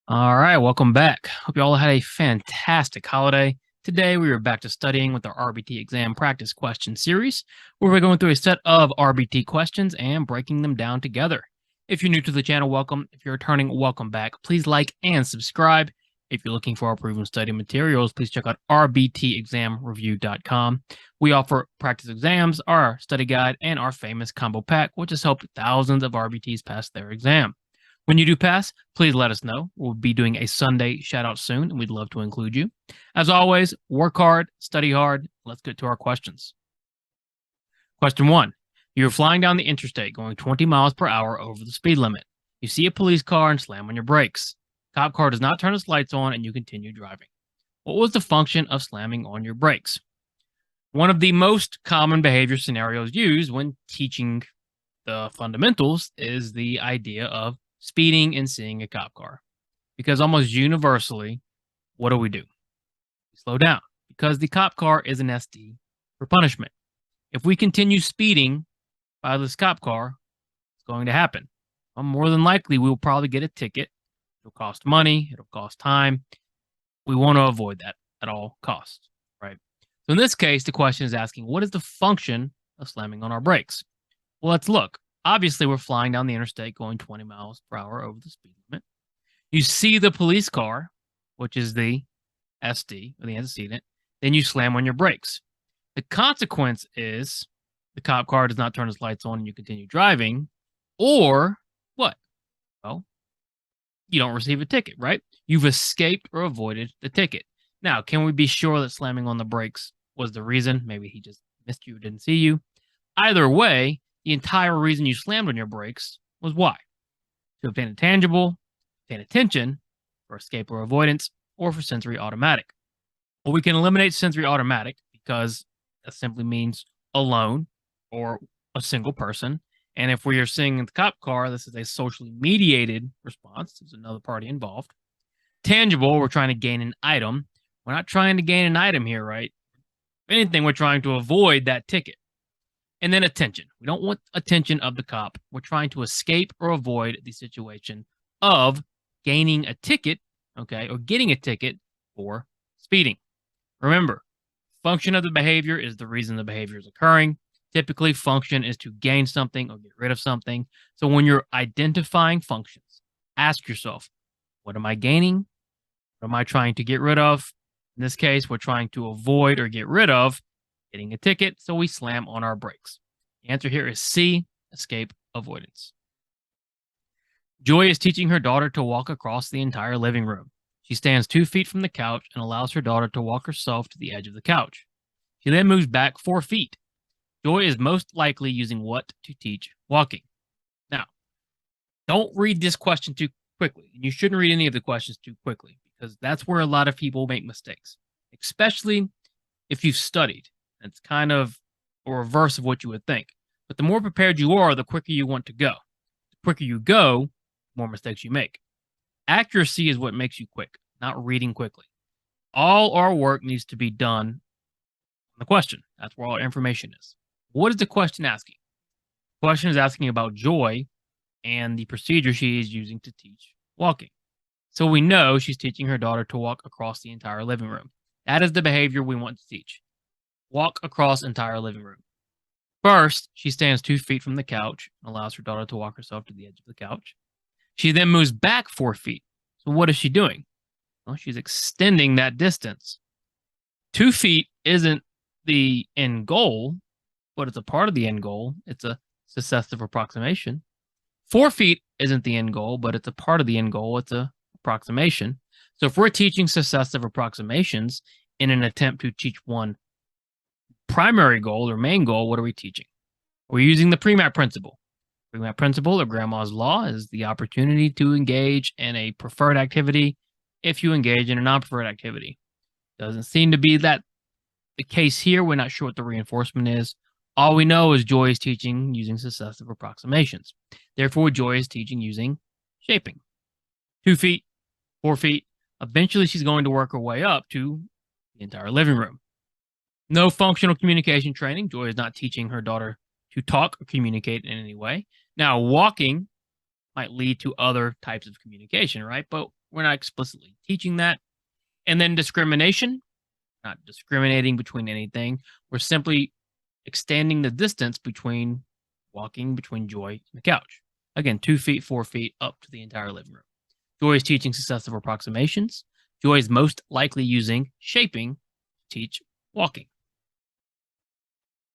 All right, welcome back. Hope you all had a fantastic holiday. Today, we are back to studying with our RBT exam practice question series, where we're going through a set of RBT questions and breaking them down together. If you're new to the channel, welcome. If you're returning, welcome back. Please like and subscribe. If you're looking for our proven study materials, please check out rbtexamreview.com. We offer practice exams, our study guide, and our famous combo pack, which has helped thousands of RBTs pass their exam. When you do pass, please let us know. We'll be doing a Sunday shout out soon, and we'd love to include you. As always, work hard, study hard. Let's get to our questions. Question 1. You're flying down the interstate going 20 miles per hour over the speed limit. You see a police car and slam on your brakes. Cop car does not turn its lights on, and you continue driving. What was the function of slamming on your brakes? One of the most common behavior scenarios used when teaching the fundamentals is the idea of speeding and seeing a cop car. Because almost universally, what do? We slow down because the cop car is an SD for punishment. If we continue speeding by this cop car, it's going to happen. Well, more than likely, we will probably get a ticket. It'll cost money. It'll cost time. We want to avoid that at all costs, right? So in this case, the question is asking, what is the function of slamming on our brakes? Well, let's look. Obviously, we're flying down the interstate going 20 miles per hour over the speed limit. You see the police car, which is the SD, or the antecedent. Then you slam on your brakes. The consequence is the cop car does not turn its lights on and you continue driving. Or what? Well, you don't receive a ticket, right? You've escaped or avoided the ticket. Now, can we be sure that slamming on the brakes was the reason? Maybe he just missed you or didn't see you. Either way, the entire reason you slammed on your brakes was why? To obtain a tangible, obtain attention, for escape or avoidance, or for sensory automatic. Well, we can eliminate sensory automatic because that simply means alone or a single person. And if we are seeing the cop car, this is a socially mediated response. There's another party involved. Tangible, we're trying to gain an item. We're not trying to gain an item here, right? If anything, we're trying to avoid that ticket. And then attention. We don't want attention of the cop. We're trying to escape or avoid the situation of gaining a ticket, okay, or getting a ticket for speeding. Remember, function of the behavior is the reason the behavior is occurring. Typically, function is to gain something or get rid of something. So when you're identifying functions, ask yourself, what am I gaining? What am I trying to get rid of? In this case, we're trying to avoid or get rid of getting a ticket, so we slam on our brakes. The answer here is C, escape avoidance. Joy is teaching her daughter to walk across the entire living room. She stands 2 feet from the couch and allows her daughter to walk herself to the edge of the couch. She then moves back 4 feet. Joy is most likely using what to teach walking? Now, don't read this question too quickly. You shouldn't read any of the questions too quickly because that's where a lot of people make mistakes, especially if you've studied. It's kind of a reverse of what you would think. But the more prepared you are, the quicker you want to go. The quicker you go, the more mistakes you make. Accuracy is what makes you quick, not reading quickly. All our work needs to be done on the question. That's where all our information is. What is the question asking? The question is asking about Joy and the procedure she is using to teach walking. So we know she's teaching her daughter to walk across the entire living room. That is the behavior we want to teach. Walk across entire living room. First, she stands 2 feet from the couch and allows her daughter to walk herself to the edge of the couch. She then moves back 4 feet. So what is she doing? Well, she's extending that distance. 2 feet isn't the end goal, but it's a part of the end goal. It's a successive approximation. 4 feet isn't the end goal, but it's a part of the end goal. It's a approximation. So if we're teaching successive approximations in an attempt to teach one primary goal or main goal, what are we teaching? We're using the pre-map principle. Pre-map principle, or Grandma's law, is the opportunity to engage in a preferred activity if you engage in a non-preferred activity. Doesn't seem to be that the case here. We're not sure what the reinforcement is. All we know is Joy is teaching using successive approximations. Therefore, Joy is teaching using shaping. 2 feet, 4 feet. Eventually, she's going to work her way up to the entire living room. No functional communication training. Joy is not teaching her daughter to talk or communicate in any way. Now, walking might lead to other types of communication, right? But We're not explicitly teaching that. And then discrimination, not discriminating between anything. We're simply extending the distance between walking between Joy and the couch. Again, 2 feet, 4 feet up to the entire living room. Joy is teaching successive approximations. Joy is most likely using shaping to teach walking.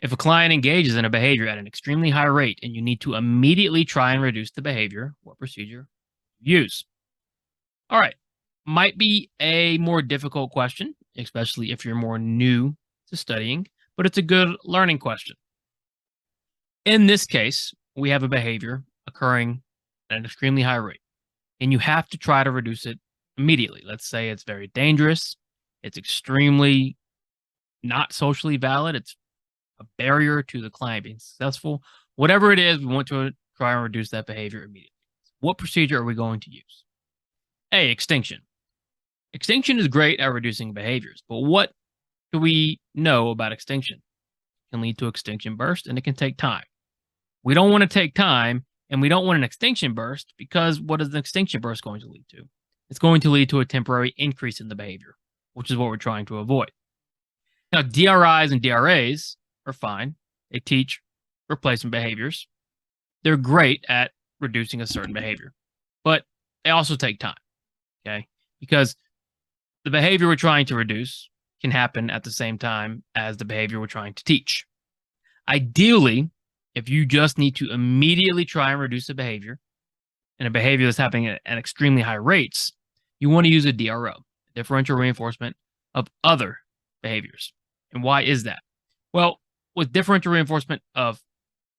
If a client engages in a behavior at an extremely high rate and you need to immediately try and reduce the behavior, what procedure use? All right. Might be a more difficult question, especially if you're more new to studying, but it's a good learning question. In this case, we have a behavior occurring at an extremely high rate, and you have to try to reduce it immediately. Let's say it's very dangerous, it's extremely not socially valid, it's a barrier to the client being successful. Whatever it is, we want to try and reduce that behavior immediately. What procedure are we going to use? A, extinction. Extinction is great at reducing behaviors, but what do we know about extinction? It can lead to extinction burst, and it can take time. We don't want to take time, and we don't want an extinction burst, because what is an extinction burst going to lead to? It's going to lead to a temporary increase in the behavior, which is what we're trying to avoid. Now, DRIs and DRAs are fine. They teach replacement behaviors. They're great at reducing a certain behavior, but they also take time, okay? Because the behavior we're trying to reduce can happen at the same time as the behavior we're trying to teach. Ideally, if you just need to immediately try and reduce a behavior, and a behavior that's happening at extremely high rates, you want to use a DRO, differential reinforcement of other behaviors. And why is that? Well, with differential reinforcement of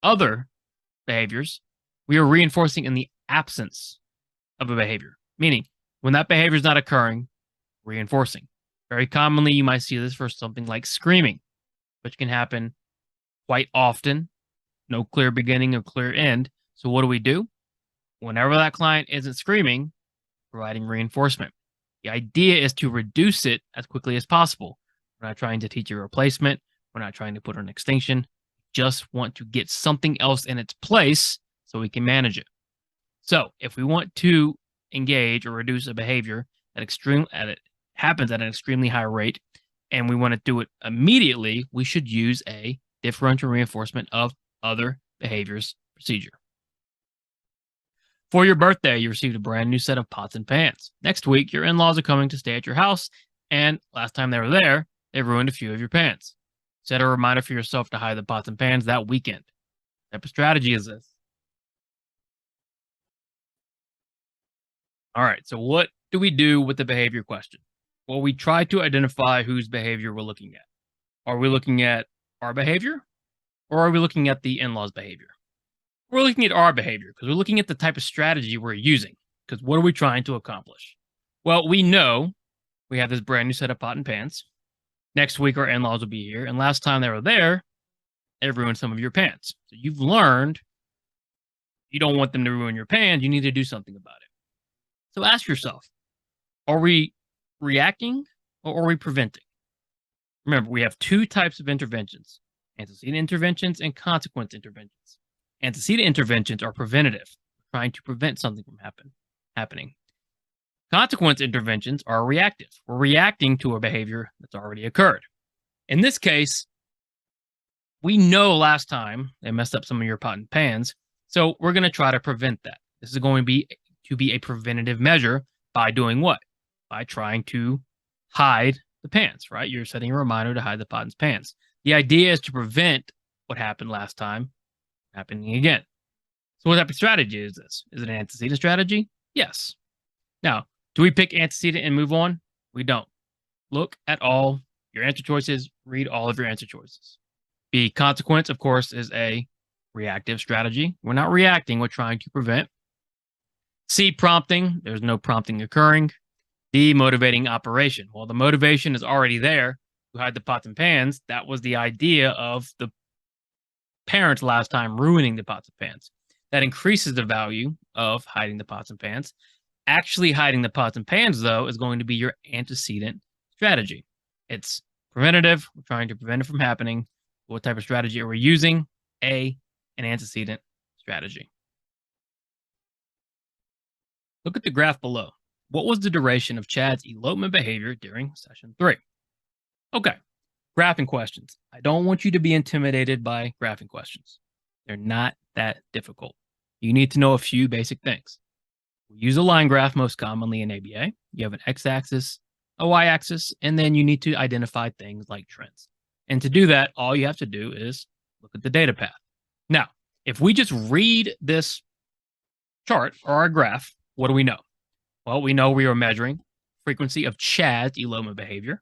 other behaviors, we are reinforcing in the absence of a behavior, meaning when that behavior is not occurring, reinforcing. Very commonly, you might see this for something like screaming, which can happen quite often. No clear beginning or clear end. So what do? Whenever that client isn't screaming, providing reinforcement. The idea is to reduce it as quickly as possible. We're not trying to teach a replacement. We're not trying to put an extinction. Just want to get something else in its place so we can manage it. So if we want to engage or reduce a behavior it happens at an extremely high rate, and we want to do it immediately, we should use a differential reinforcement of other behaviors procedure. For your birthday, you received a brand new set of pots and pans. Next week, your in-laws are coming to stay at your house, and last time they were there, they ruined a few of your pans. Set a reminder for yourself to hide the pots and pans that weekend. What type of strategy is this? All right, so what do we do with the behavior question? Well, we try to identify whose behavior we're looking at. Are we looking at our behavior, or are we looking at the in-laws' behavior? We're looking at our behavior because we're looking at the type of strategy we're using. Because what are we trying to accomplish? Well, we know we have this brand new set of pot and pans. Next week, our in-laws will be here. And last time they were there, they ruined some of your pans. So you've learned you don't want them to ruin your pans. You need to do something about it. So ask yourself, are we reacting or are we preventing? Remember, we have two types of interventions: antecedent interventions and consequence interventions. Antecedent interventions are preventative, trying to prevent something from happening. Consequence interventions are reactive. We're reacting to a behavior that's already occurred. In this case, we know last time they messed up some of your pot and pans, so we're going to try to prevent that. This is going to be a preventative measure by doing what? By trying to hide the pans, right? You're setting a reminder to hide the pot and pans. The idea is to prevent what happened last time happening again. So what type of strategy is this? Is it an antecedent strategy? Yes. Now, do we pick antecedent and move on? We don't. Look at all your answer choices, read all of your answer choices. B, consequence, of course, is a reactive strategy. We're not reacting, we're trying to prevent. C, prompting, there's no prompting occurring. D, motivating operation. Well, the motivation is already there to hide the pots and pans. That was the idea of the parents last time ruining the pots and pans. That increases the value of hiding the pots and pans. Actually hiding the pots and pans, though, is going to be your antecedent strategy. It's preventative. We're trying to prevent it from happening. What type of strategy are we using? A, an antecedent strategy. Look at the graph below. What was the duration of Chad's elopement behavior during session 3? Okay, graphing questions. I don't want you to be intimidated by graphing questions. They're not that difficult. You need to know a few basic things. We use a line graph most commonly in ABA. You have an x-axis, a y-axis, and then you need to identify things like trends. And to do that, all you have to do is look at the data path. Now, if we just read this chart or our graph, what do we know? Well, we know we are measuring frequency of Chad's elopement behavior.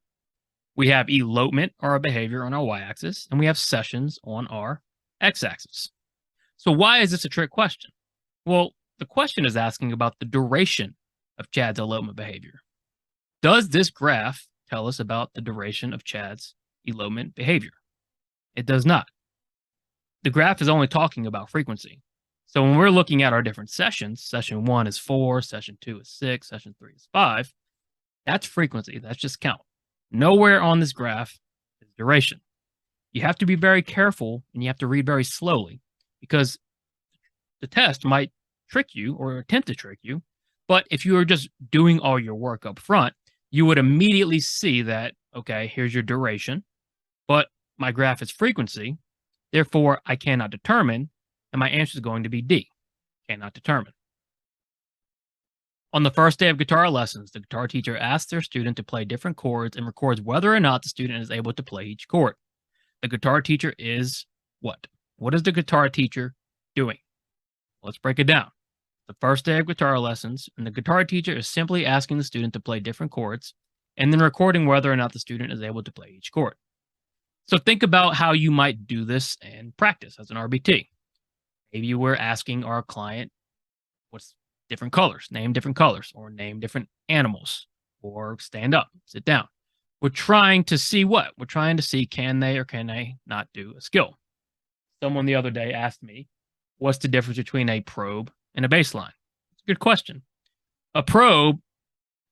We have elopement or a behavior on our y-axis, and we have sessions on our x-axis. So why is this a trick question? Well, the question is asking about the duration of Chad's elopement behavior. Does this graph tell us about the duration of Chad's elopement behavior? It does not. The graph is only talking about frequency. So when we're looking at our different sessions, session 1 is 4, session 2 is 6, session 3 is 5, that's frequency. That's just count. Nowhere on this graph is duration. You have to be very careful and you have to read very slowly because the test might trick you or attempt to trick you. But if you are just doing all your work up front, you would immediately see that, okay, here's your duration, but my graph is frequency. Therefore, I cannot determine, and my answer is going to be D, cannot determine. On the first day of guitar lessons, the guitar teacher asks their student to play different chords and records whether or not the student is able to play each chord. The guitar teacher is what? What is the guitar teacher doing? Let's break it down. The first day of guitar lessons, and the guitar teacher is simply asking the student to play different chords and then recording whether or not the student is able to play each chord. So think about how you might do this in practice as an RBT. Maybe we're asking our client, what's different colors, name different colors, or name different animals, or stand up, sit down. We're trying to see what? We're trying to see can they or can they not do a skill. Someone the other day asked me, what's the difference between a probe and a baseline? It's a good question. A probe,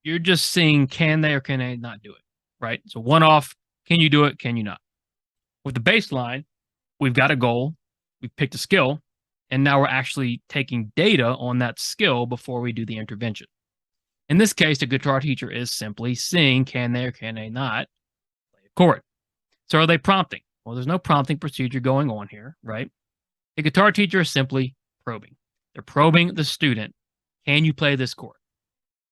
you're just seeing can they or can they not do it, right? So one off, can you do it, can you not? With the baseline, we've got a goal, we've picked a skill, and now we're actually taking data on that skill before we do the intervention. In this case, the guitar teacher is simply seeing can they or can they not play a chord. So are they prompting? Well, there's no prompting procedure going on here, right? The guitar teacher is simply probing. They're probing the student. Can you play this chord?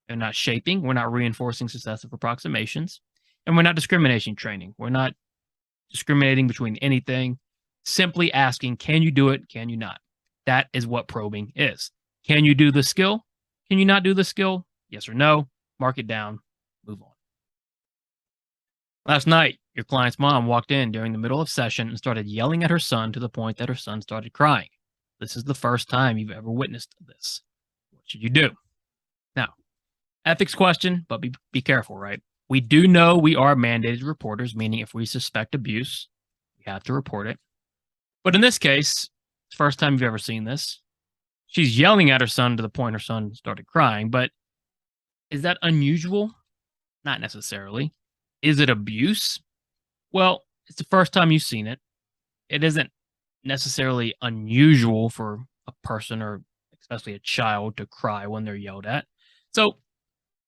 They're not shaping. We're not reinforcing successive approximations. And we're not discrimination training. We're not discriminating between anything. Simply asking, can you do it? Can you not? That is what probing is. Can you do the skill? Can you not do the skill? Yes or no. Mark it down. Move on. Last night, your client's mom walked in during the middle of session and started yelling at her son to the point that her son started crying. This is the first time you've ever witnessed this. What should you do? Now, ethics question, but be careful, right? We do know we are mandated reporters, meaning if we suspect abuse, we have to report it. But in this case, it's the first time you've ever seen this. She's yelling at her son to the point her son started crying, but is that unusual? Not necessarily. Is it abuse? Well, it's the first time you've seen it. It isn't necessarily unusual for a person or especially a child to cry when they're yelled at. So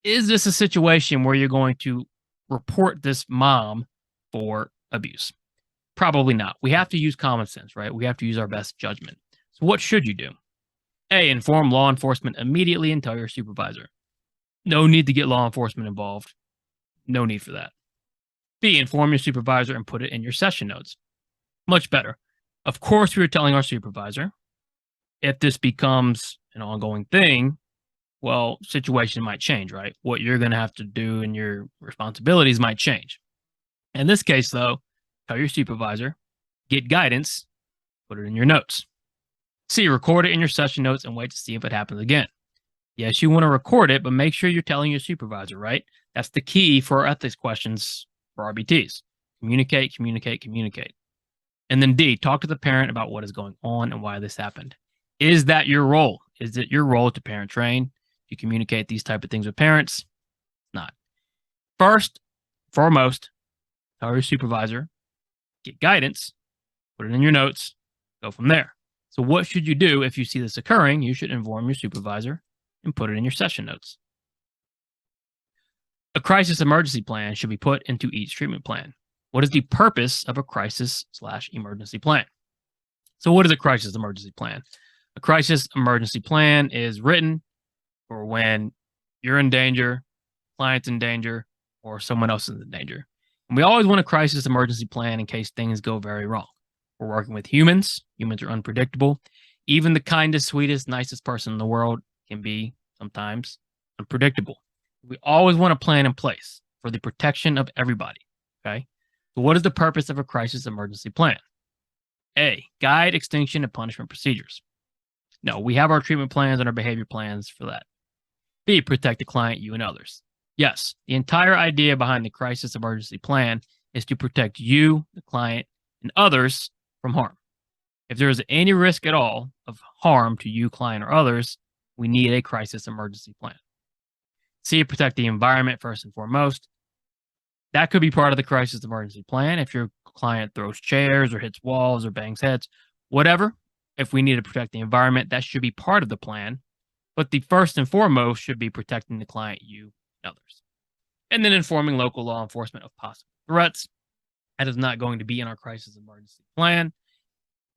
is this a situation where you're going to report this mom for abuse? Probably not. We have to use common sense, right? We have to use our best judgment. So what should you do? A, inform law enforcement immediately and tell your supervisor. No need to get law enforcement involved. No need for that. B, inform your supervisor and put it in your session notes. Much better. Of course, we're telling our supervisor. If this becomes an ongoing thing, well, situation might change, right? What you're going to have to do and your responsibilities might change. In this case, though, tell your supervisor, get guidance, put it in your notes. C, record it in your session notes and wait to see if it happens again. Yes, you want to record it, but make sure you're telling your supervisor, right? That's the key for ethics questions for RBTs. Communicate, communicate, communicate. And then D, talk to the parent about what is going on and why this happened. Is that your role? Is it your role to parent train? You communicate these type of things with parents? Not. First, foremost, tell your supervisor, get guidance, put it in your notes, go from there. So what should you do if you see this occurring? You should inform your supervisor and put it in your session notes. A crisis emergency plan should be put into each treatment plan. What is the purpose of a crisis/emergency plan? So, what is a crisis emergency plan? A crisis emergency plan is written for when you're in danger, client's in danger, or someone else is in danger. And we always want a crisis emergency plan in case things go very wrong. We're working with humans. Humans are unpredictable. Even the kindest, sweetest, nicest person in the world can be sometimes unpredictable. We always want a plan in place for the protection of everybody. Okay. So, what is the purpose of a crisis emergency plan? A, guide extinction and punishment procedures. No, we have our treatment plans and our behavior plans for that. B, protect the client, you, and others. Yes, the entire idea behind the crisis emergency plan is to protect you, the client, and others from harm. If there is any risk at all of harm to you, client, or others, we need a crisis emergency plan. C, protect the environment first and foremost. That could be part of the crisis emergency plan. If your client throws chairs or hits walls or bangs heads, whatever, if we need to protect the environment, that should be part of the plan. But the first and foremost should be protecting the client, you, and others. And then informing local law enforcement of possible threats. That is not going to be in our crisis emergency plan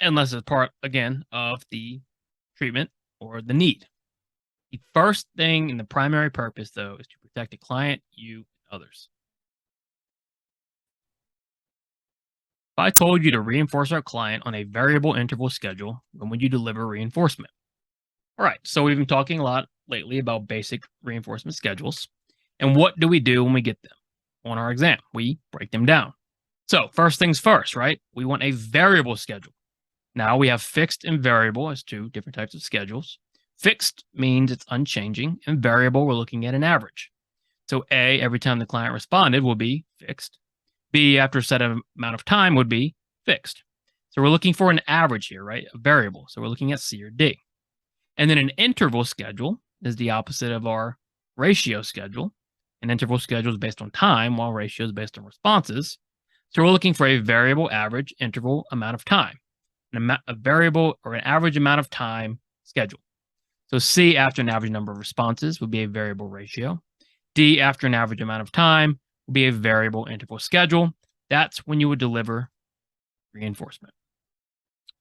unless it's part, again, of the treatment or the need. The first thing and the primary purpose, though, is to protect the client, you, and others. If I told you to reinforce our client on a variable interval schedule, when would you deliver reinforcement? All right, so we've been talking a lot lately about basic reinforcement schedules. And what do we do when we get them on our exam? We break them down. So, first things first, right? We want a variable schedule. Now we have fixed and variable as two different types of schedules. Fixed means it's unchanging, and variable, we're looking at an average. So, A, every time the client responded, will be fixed. B, after a set amount of time, would be fixed. So, we're looking for an average here, right? A variable. So, we're looking at C or D. And then an interval schedule is the opposite of our ratio schedule. An interval schedule is based on time, while ratio is based on responses. So we're looking for a variable average interval amount of time, a variable or an average amount of time schedule. So C, after an average number of responses, would be a variable ratio. D, after an average amount of time, would be a variable interval schedule. That's when you would deliver reinforcement.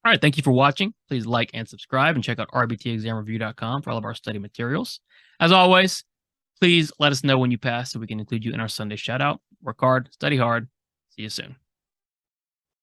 All right, thank you for watching. Please like and subscribe and check out rbtexamreview.com for all of our study materials. As always, please let us know when you pass so we can include you in our Sunday shout out. Work hard, study hard. See you soon.